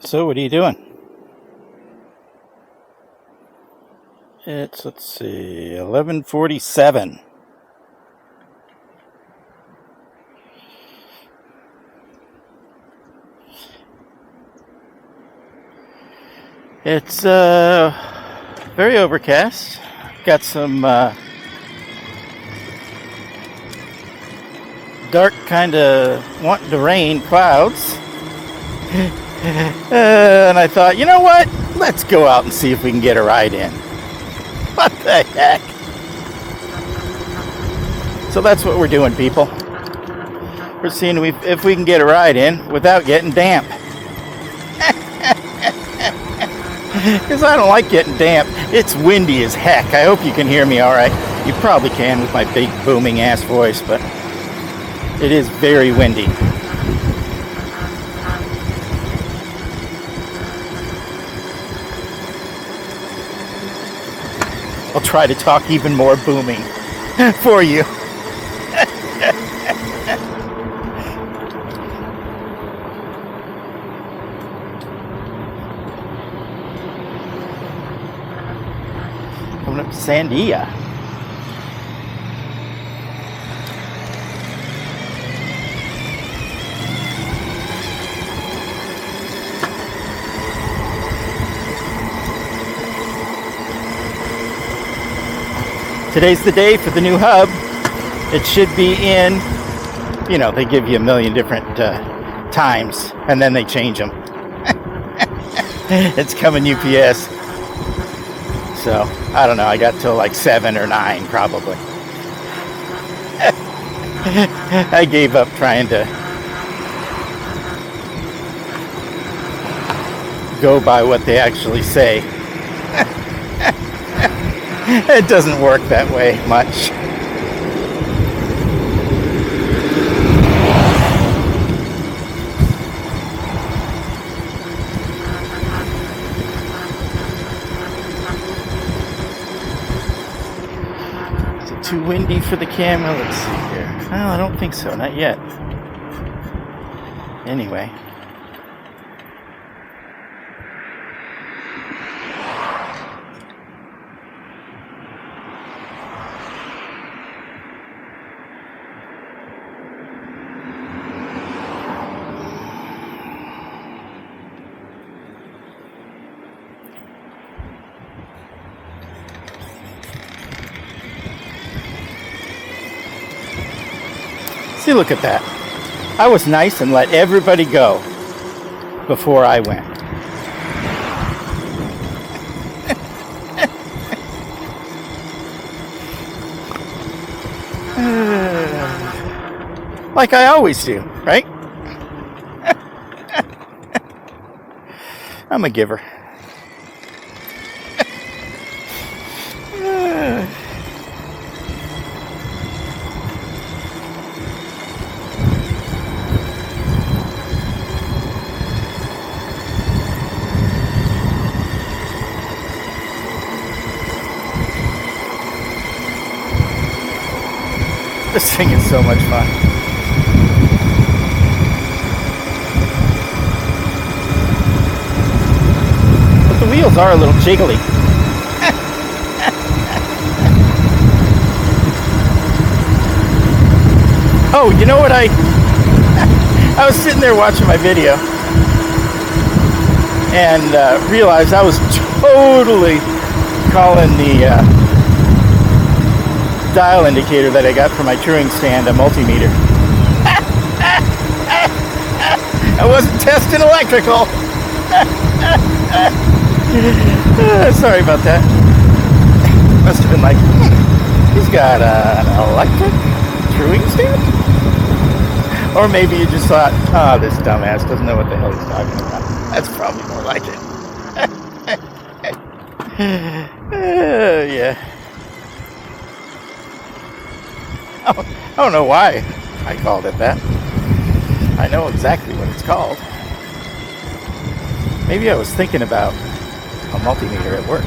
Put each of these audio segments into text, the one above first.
So what are you doing? It's, let's see, 11:47. It's very overcast. Got some dark, kind of wanting to rain clouds. And I thought, you know what? Let's go out and see if we can get a ride in. What the heck? So that's what we're doing, people. We're seeing if we can get a ride in without getting damp. Because I don't like getting damp. It's windy as heck. I hope you can hear me all right. You probably can with my big booming ass voice, but it is very windy. I'll try to talk even more booming for you. Coming up to Sandia. Today's the day for the new hub. It should be in, they give you a million different times and then they change them. It's coming UPS. So, I don't know, I got till like 7 or 9 probably. I gave up trying to go by what they actually say. It doesn't work that way much. Is it too windy for the camera? Let's see here. Oh, I don't think so. Not yet. Anyway. See, look at that. I was nice and let everybody go before I went. Like I always do, right? I'm a giver. This thing is so much fun. But the wheels are a little jiggly. Oh, you know what I was sitting there watching my video and realized I was totally calling the dial indicator that I got from my touring stand a multimeter. I wasn't testing electrical. Sorry about that. Must have been like, he's got an electric touring stand? Or maybe you just thought, oh, this dumbass doesn't know what the hell he's talking about. That's probably more like it. Yeah. I don't know why I called it that. I know exactly what it's called. Maybe I was thinking about a multimeter at work.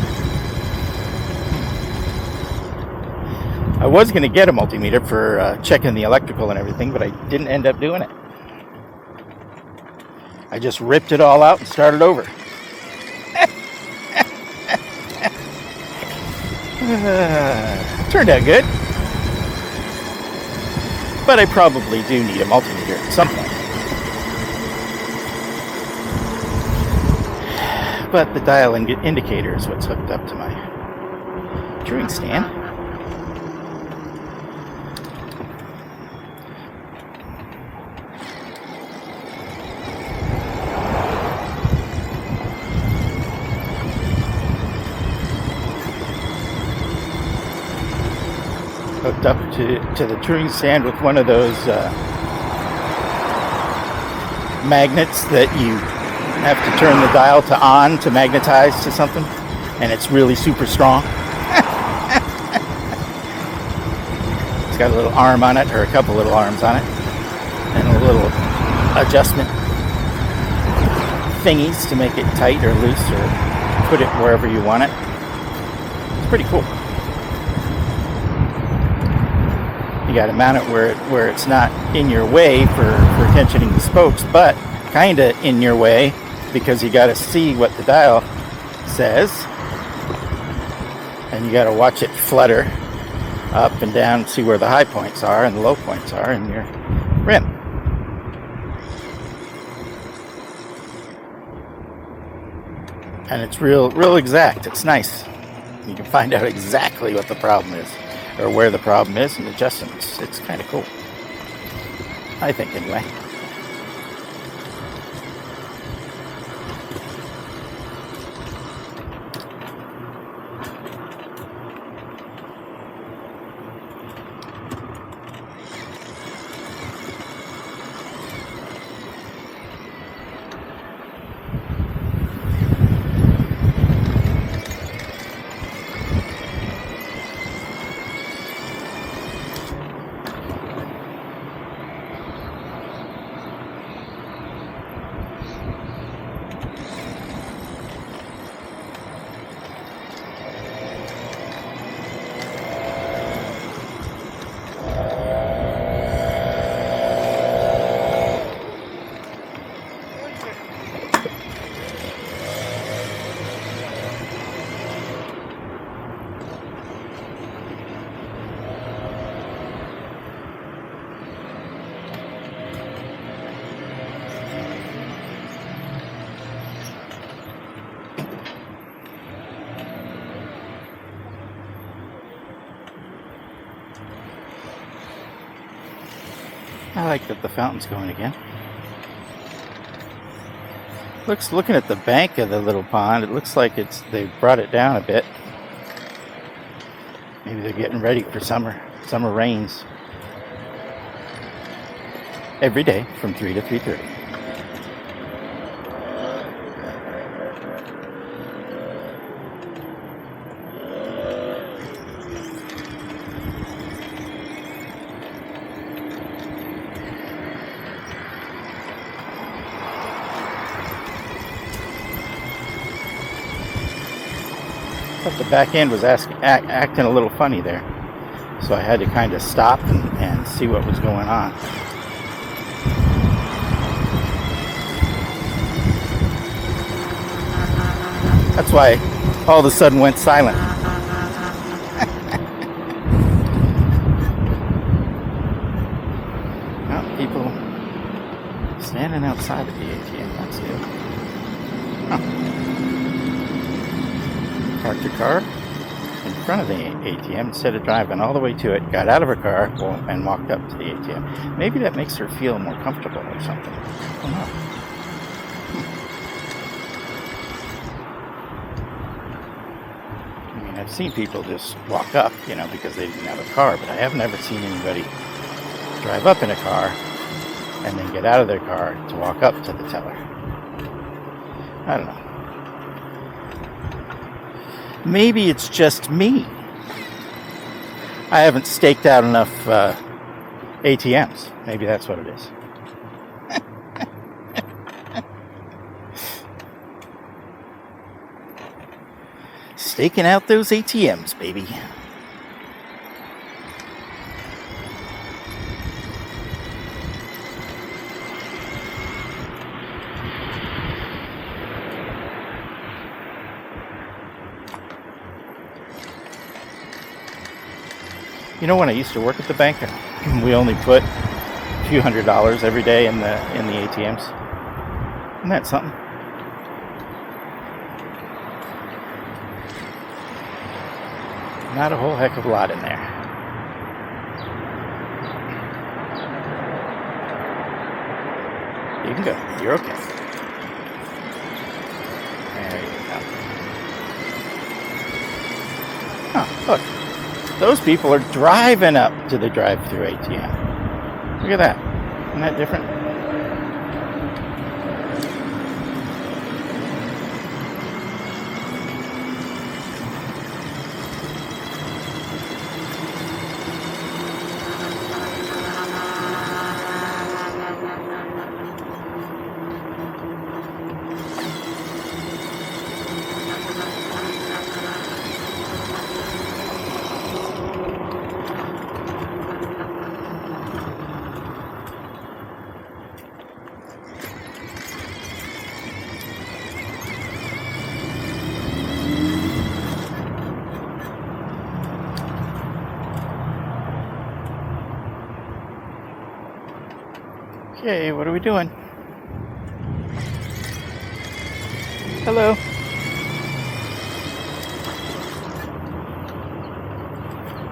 I was going to get a multimeter for checking the electrical and everything, but I didn't end up doing it. I just ripped it all out and started over. Turned out good. But I probably do need a multimeter at some point. But the dial indicator is what's hooked up to my truing stand. Hooked up to the truing stand with one of those magnets that you have to turn the dial to on to magnetize to something, and it's really super strong. It's got a little arm on it, or a couple little arms on it, and a little adjustment thingies to make it tight or loose or put it wherever you want it. It's pretty cool. You got to mount it where it's not in your way for tensioning the spokes, but kind of in your way because you got to see what the dial says, and you got to watch it flutter up and down, see where the high points are and the low points are in your rim. And it's real exact. It's nice. You can find out exactly what the problem is, or where the problem is, and adjust them. It's kind of cool, I think, anyway. I like that the fountain's going again. Looking at the bank of the little pond, it looks like they've brought it down a bit. Maybe they're getting ready for summer rains. Every day from 3 to 3:30. But the back end was acting a little funny there, so I had to kind of stop and see what was going on. That's why all of a sudden went silent. Well, people standing outside of the ATM, that's good. Huh. Parked your car in front of the ATM instead of driving all the way to it, got out of her car and walked up to the ATM. Maybe that makes her feel more comfortable or something. I don't know. I mean, I've seen people just walk up, because they didn't have a car, but I have never seen anybody drive up in a car and then get out of their car to walk up to the teller. I don't know. Maybe it's just me. I haven't staked out enough ATMs. Maybe that's what it is. Staking out those ATMs, baby. You know, when I used to work at the bank, we only put a few $100s every day in the ATMs. Isn't that something? Not a whole heck of a lot in there. You can go. You're okay. There you go. Oh, look. Those people are driving up to the drive-thru ATM. Look at that. Isn't that different? Okay, what are we doing? Hello.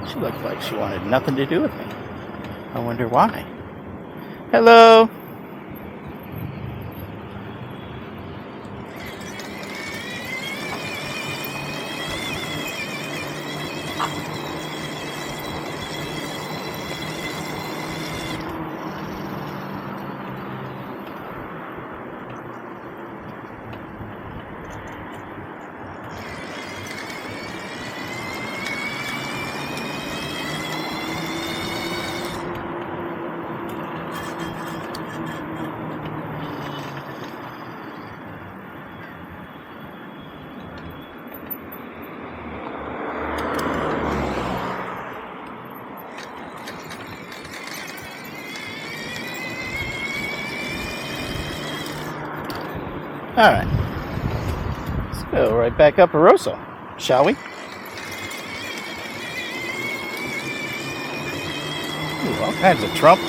She looked like she wanted nothing to do with me. I wonder why. Hello. All right, let's go right back up Arosa, shall we? Ooh, all kinds of Trump,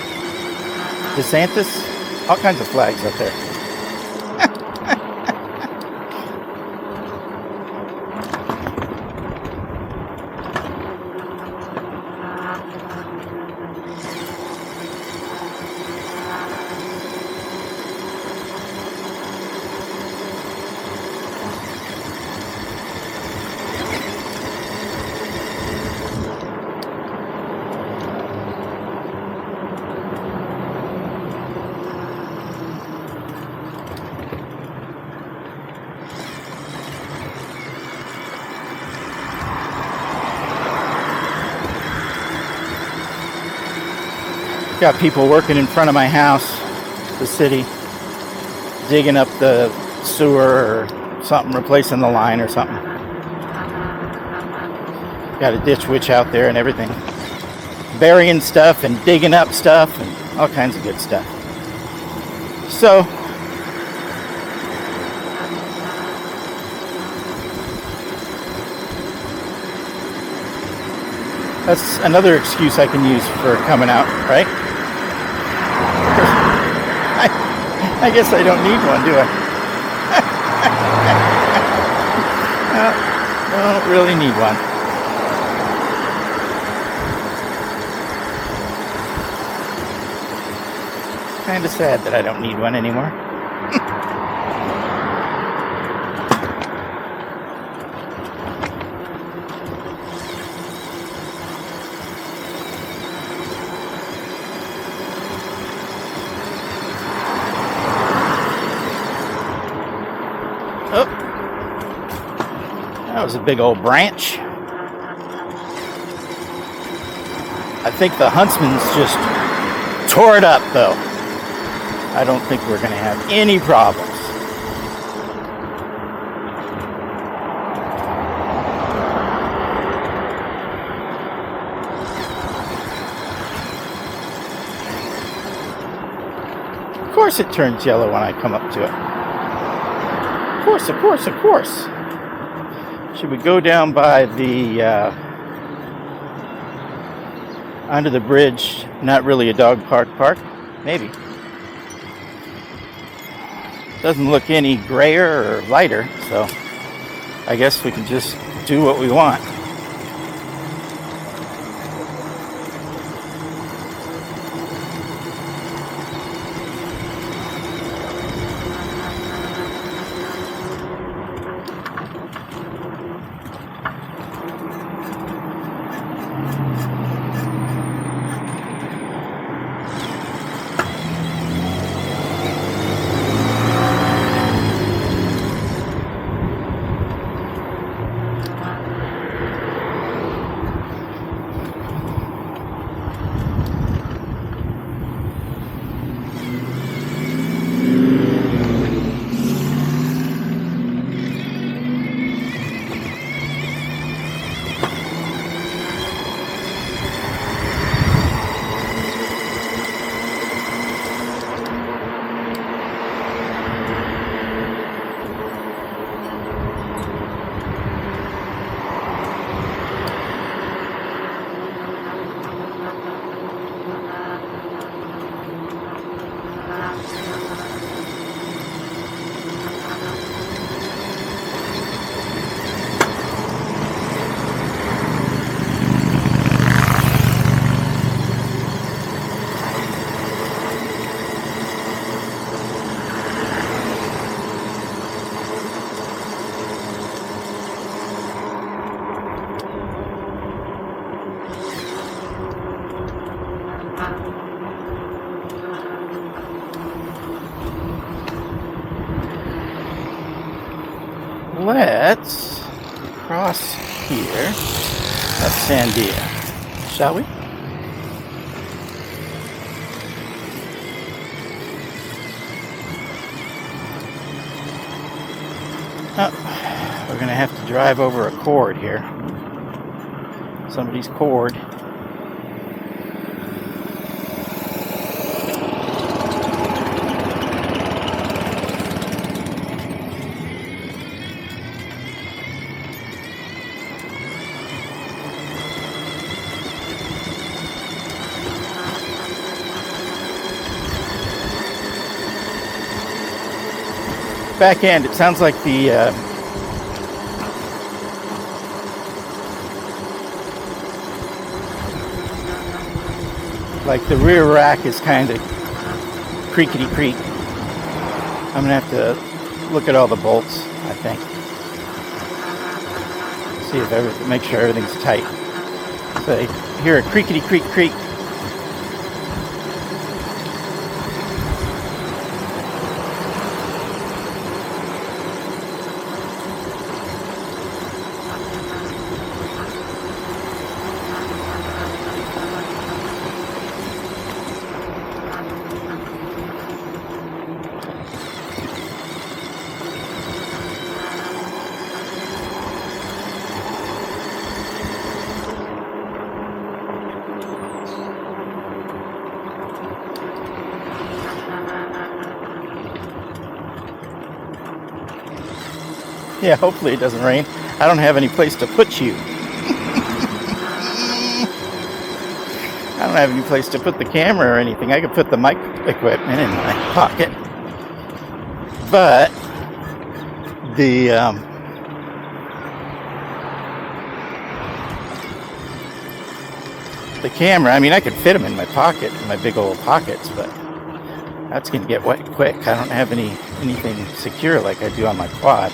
DeSantis, all kinds of flags up there. Got people working in front of my house, the city, digging up the sewer or something, replacing the line or something. Got a ditch witch out there and everything. Burying stuff and digging up stuff and all kinds of good stuff. So, that's another excuse I can use for coming out, right? I guess I don't need one, do I? No, I don't really need one. Kind of sad that I don't need one anymore. Oh, that was a big old branch. I think the huntsman's just tore it up, though. I don't think we're going to have any problems. Of course it turns yellow when I come up to it. Of course, of course, of course. Should we go down by the under the bridge. Not really a dog park. Maybe. Doesn't look any grayer or lighter, so I guess we can just do what we want. Let's cross here up Sandia, shall we? Oh, we're going to have to drive over a cord here. Somebody's cord. Back end, it sounds like the rear rack is kind of creakety creak. I'm gonna have to look at all the bolts, I think. See if make sure everything's tight. So I hear a creakety creak creak. Yeah, hopefully it doesn't rain. I don't have any place to put you. I don't have any place to put the camera or anything. I could put the mic equipment in my pocket. But the camera, I mean, I could fit them in my pocket, in my big old pockets, but that's going to get wet quick. I don't have anything secure like I do on my quad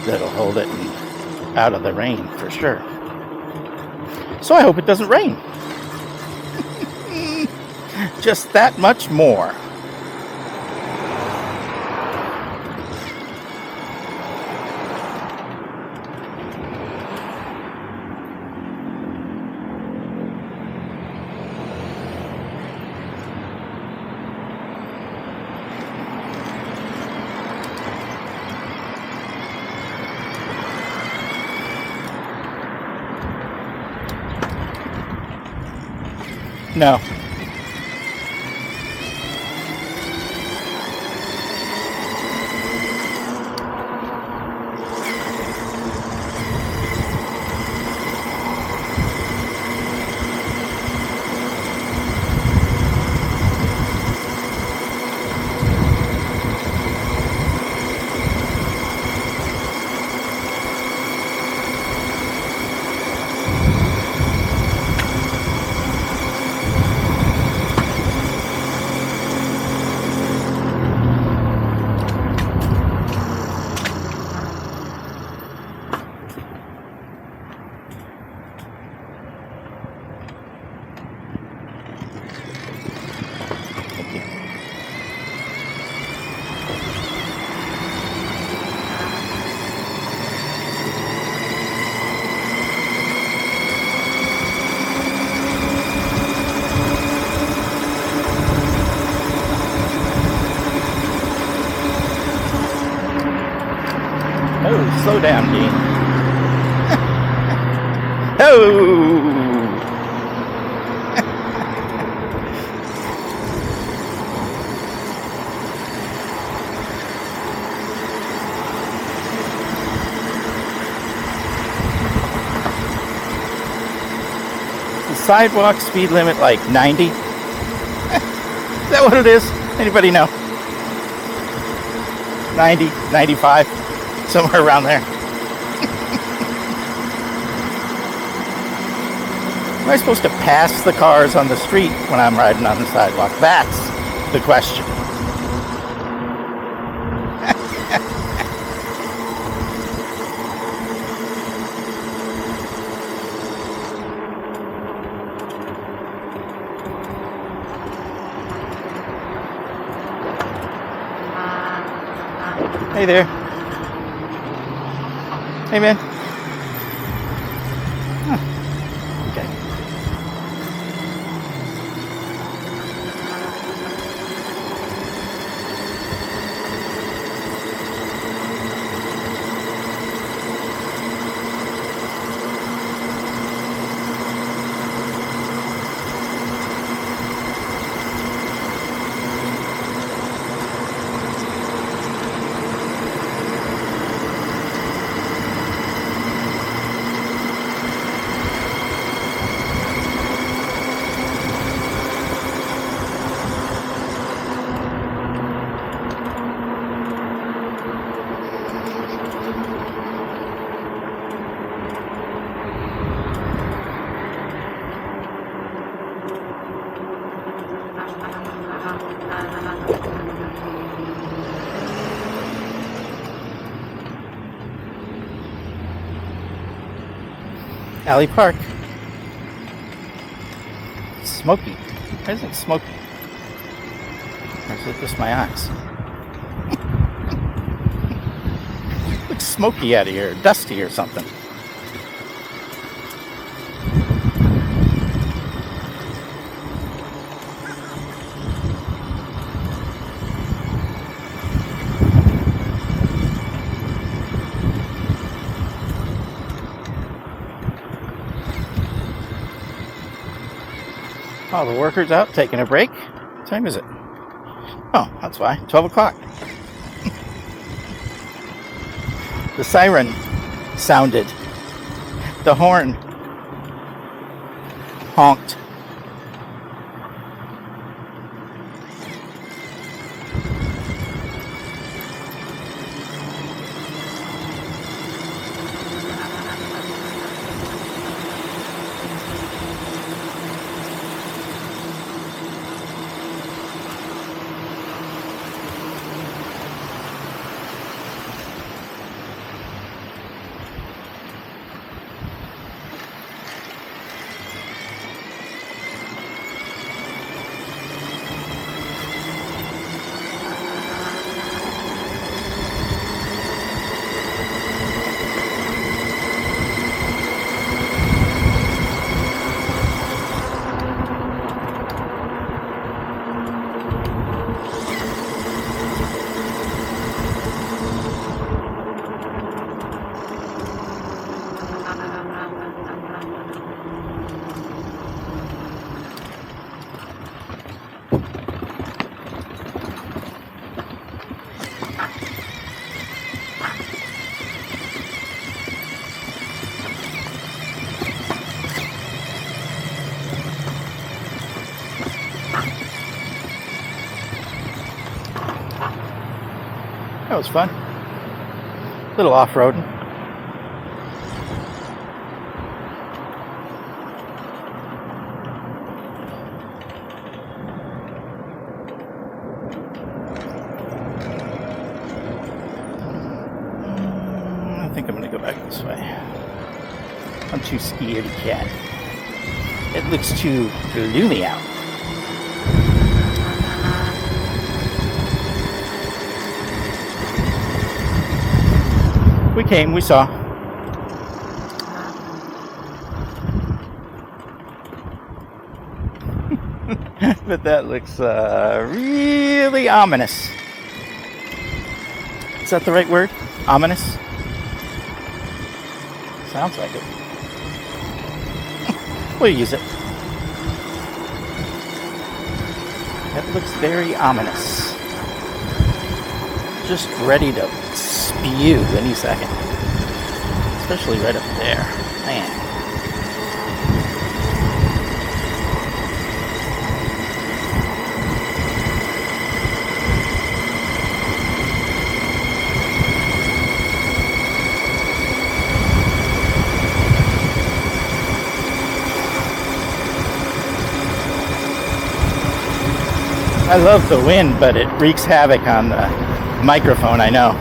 that'll hold it out of the rain for sure. So I hope it doesn't rain. Just that much more. No. Slow down, Dean. Oh! Sidewalk speed limit like 90? Is that what it is? Anybody know? 90, 95, somewhere around there. Am I supposed to pass the cars on the street when I'm riding on the sidewalk? That's the question. Hey there. Hey, man. Huh. Okay. Alley Park. Smoky. Why is it smoky? Or is it just my eyes? Looks smoky out of here, dusty or something. Oh, the workers out taking a break. What time is it? Oh, that's why. 12 o'clock. The siren sounded. The horn honked. That was fun. A little off-roading. I think I'm going to go back this way. I'm too scaredy cat. It looks too gloomy out. We came, we saw. But that looks really ominous. Is that the right word? Ominous? Sounds like it. We'll use it. That looks very ominous. Just ready to spew any second. Especially right up there. Man. I love the wind, but it wreaks havoc on the microphone, I know.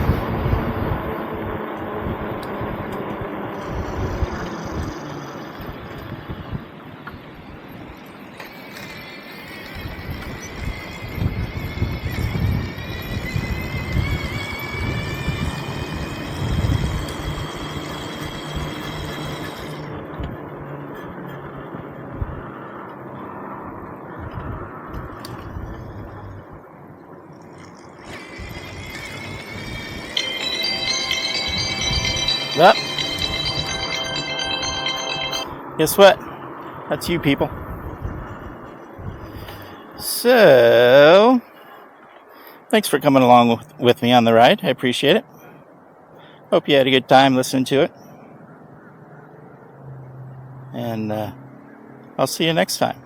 Up. Guess what? That's you people. So, thanks for coming along with me on the ride. I appreciate it. Hope you had a good time listening to it. And I'll see you next time.